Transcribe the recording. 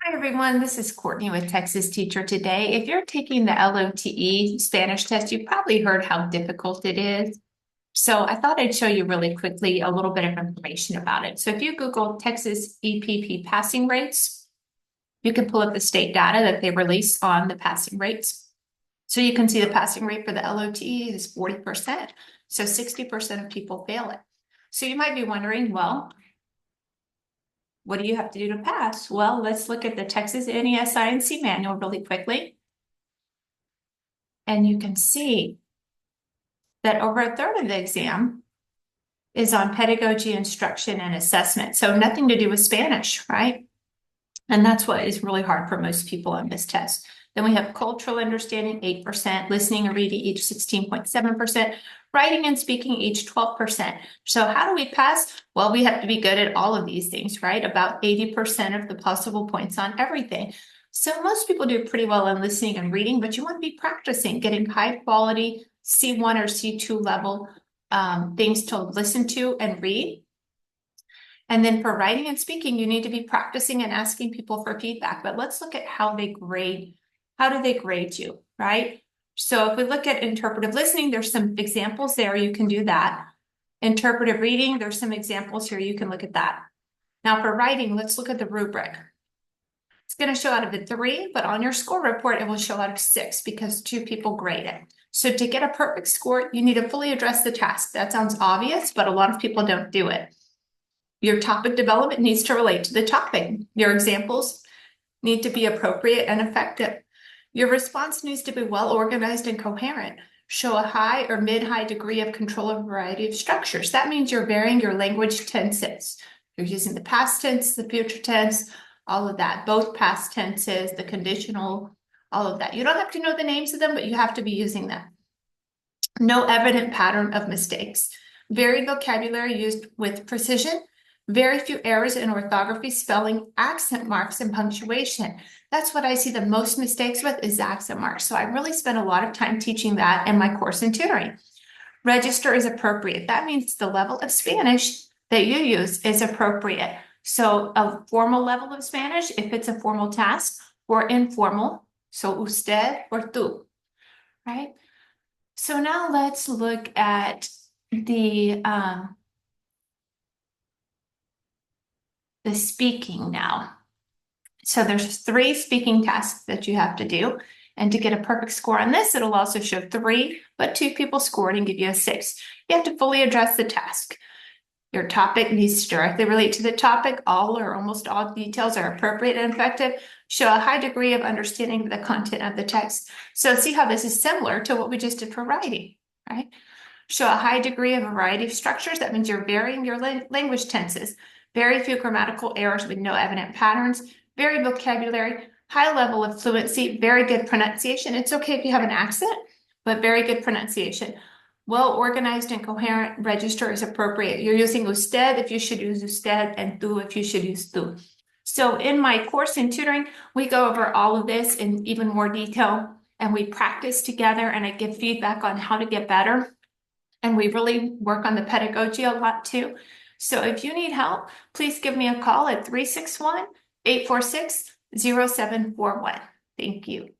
Hi everyone, this is Courtney with Texas Teacher Today. If you're taking the LOTE Spanish test, you've probably heard how difficult it is. So I thought I'd show you really quickly a little bit of information about it. So if you Google Texas EPP passing rates, you can pull up the state data that they release on the passing rates. So you can see the passing rate for the LOTE is 40%. So 60% of people fail it. So you might be wondering, well, what do you have to do to pass? Well, let's look at the Texas NESINC manual really quickly. And you can see that over a third of the exam is on pedagogy, instruction, and assessment. So nothing to do with Spanish, right? And that's what is really hard for most people on this test. Then we have cultural understanding, 8%, listening and reading, each 16.7%, writing and speaking, each 12%. So how do we pass? Well, we have to be good at all of these things, right? About 80% of the possible points on everything. So most people do pretty well in listening and reading, but you want to be practicing, getting high quality C1 or C2 level things to listen to and read. And then for writing and speaking, you need to be practicing and asking people for feedback. But let's look at how they grade. How do they grade you, right? So if we look at interpretive listening, there's some examples there. You can do that. Interpretive reading, there's some examples here. You can look at that. Now for writing, let's look at the rubric. It's going to show out of the 3, but on your score report, it will show out of 6 because 2 people grade it. So to get a perfect score, you need to fully address the task. That sounds obvious, but a lot of people don't do it. Your topic development needs to relate to the topic. Your examples need to be appropriate and effective. Your response needs to be well organized and coherent. Show a high or mid-high degree of control of a variety of structures. That means you're varying your language tenses. You're using the past tense, the future tense, all of that, both past tenses, the conditional, all of that. You don't have to know the names of them, but you have to be using them. No evident pattern of mistakes. Varied vocabulary used with precision. Very few errors in orthography, spelling, accent marks, and punctuation. That's what I see the most mistakes with is accent marks. So I really spent a lot of time teaching that in my course in tutoring. Register is appropriate. That means the level of Spanish that you use is appropriate. So a formal level of Spanish, if it's a formal task, or informal, so usted or tú, right? So now let's look at the speaking now. So there's 3 speaking tasks that you have to do. And to get a perfect score on this, it'll also show 3, but 2 people scored and give you a 6. You have to fully address the task. Your topic needs to directly relate to the topic. All or almost all details are appropriate and effective. Show a high degree of understanding of the content of the text. So see how this is similar to what we just did for writing, right? Show a high degree of a variety of structures. That means you're varying your language tenses. Very few grammatical errors with no evident patterns. Very vocabulary, high level of fluency, very good pronunciation. It's okay if you have an accent, but very good pronunciation. Well organized and coherent. Register is appropriate. You're using usted if you should use usted, and tú if you should use tú. So in my course in tutoring, we go over all of this in even more detail, and we practice together, and I give feedback on how to get better. And we really work on the pedagogy a lot too. So if you need help, please give me a call at 361-846-0741. Thank you.